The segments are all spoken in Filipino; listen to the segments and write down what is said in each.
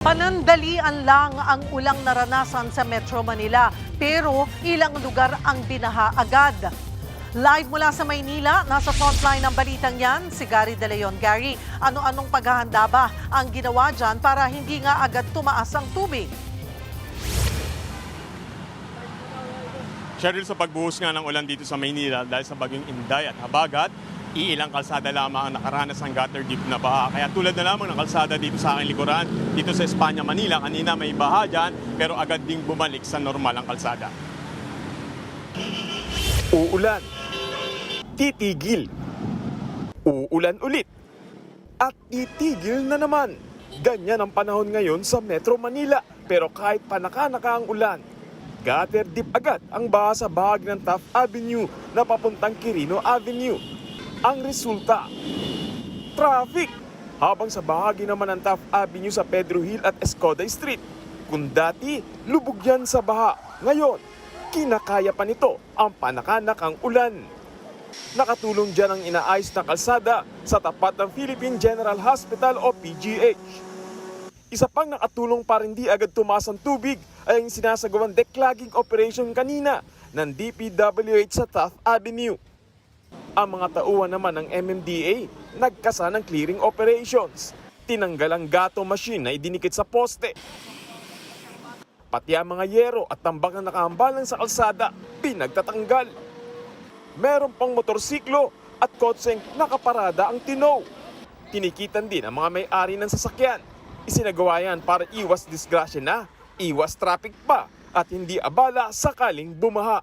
Panandalian lang ang ulang naranasan sa Metro Manila, pero ilang lugar ang binaha agad. Live mula sa Maynila, nasa frontline ng balitang yan, si Gary De Leon. Gary, ano-anong paghahanda ba ang ginawa dyan para hindi nga agad tumaas ang tubig? Cheryl, sa pagbuhos nga ng ulan dito sa Maynila dahil sa bagyong Inday at Habagat, iilang kalsada lamang ang nakaranas ng gutter deep na baha. Kaya tulad na lamang ng kalsada dito sa aking likuran, dito sa Espanya, Manila, kanina may baha dyan, pero agad ding bumalik sa normal ang kalsada. Uulan, titigil, uulan ulit, at titigil na naman. Ganyan ang panahon ngayon sa Metro Manila. Pero kahit panaka-naka ang ulan, gutter deep agad ang baha sa bahagi ng Taft Avenue na papuntang Quirino Avenue. Ang resulta, traffic. Habang sa bahagi naman ng Taft Avenue sa Pedro Hill at Escoda Street, kung dati lubog yan sa baha, ngayon kinakaya pa nito ang panakanakang ulan. Nakatulong dyan ang inaayos na kalsada sa tapat ng Philippine General Hospital o PGH. Isa pang nakatulong para hindi agad tumaas ang tubig ay ang sinasagawang declogging operation kanina ng DPWH sa Taft Avenue. Ang mga tauhan naman ng MMDA nagkasa ng clearing operations. Tinanggal ang gato machine na idinikit sa poste. Pati ang mga yero at tambak na nakahambalang sa kalsada, pinagtatanggal. Meron pang motorsiklo at kotseng nakaparada ang tinow. Tinikitan din ang mga may-ari ng sasakyan. Isinagawa yan para iwas disgrasya na, iwas traffic pa, at hindi abala sakaling bumaha.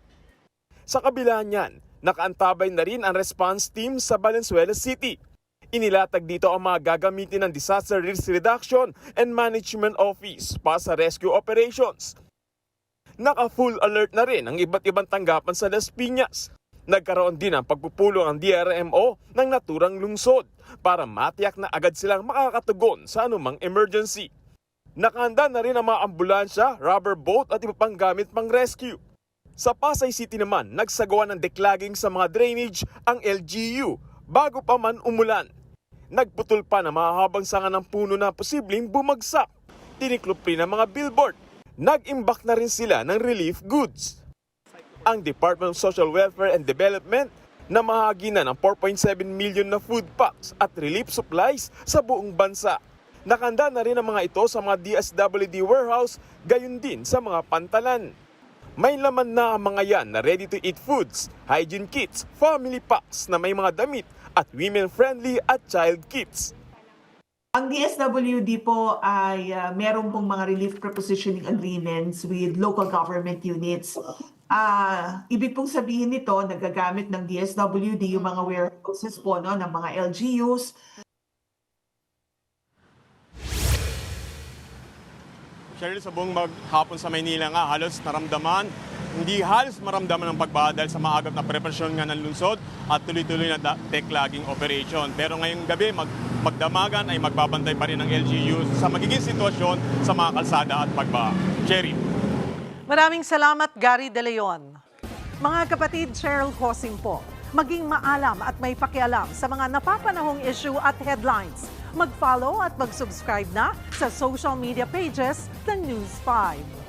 Sa kabila niyan, nakaantabay na rin ang response team sa Valenzuela City. Inilatag dito ang mga gagamitin ng Disaster Risk Reduction and Management Office para sa rescue operations. Naka-full alert na rin ang iba't ibang tanggapan sa Las Piñas. Nagkaroon din ang pagpupulong ang DRMO ng naturang lungsod para matiyak na agad silang makakatugon sa anumang emergency. Nakahanda na rin ang mga ambulansya, rubber boat at iba pang gamit pang rescue. Sa Pasay City naman, nagsagawa ng declogging sa mga drainage ang LGU bago pa man umulan. Nagputol pa ng mahahabang sanga ng puno na posibleng bumagsak. Tiniklop rin ang mga billboard. Nag-imbak na rin sila ng relief goods. Ang Department of Social Welfare and Development na mahagi na ng 4.7 million na food packs at relief supplies sa buong bansa. Nakahanda na rin ang mga ito sa mga DSWD warehouse, gayon din sa mga pantalan. May laman na ang mga yan na ready-to-eat foods, hygiene kits, family packs na may mga damit at women-friendly at child kits. Ang DSWD po ay meron pong mga relief prepositioning agreements with local government units. Ibig pong sabihin nito, nagagamit ng DSWD yung mga warehouses po no, ng mga LGUs. Cheryl, sa buong maghapon sa Maynila nga, hindi halos maramdaman ang pagbaha dahil sa maagap na preparasyon nga ng lungsod at tuloy-tuloy na declogging operation. Pero ngayong gabi, magdamagan ay magbabantay pa rin ng LGU sa magiging sitwasyon sa mga kalsada at pagbaha. Cheryl. Maraming salamat, Gary De Leon. Mga kapatid, Cheryl Cosing po. Maging maalam at may pakialam sa mga napapanahong issue at headlines. Mag-follow at mag-subscribe na sa social media pages ng News 5.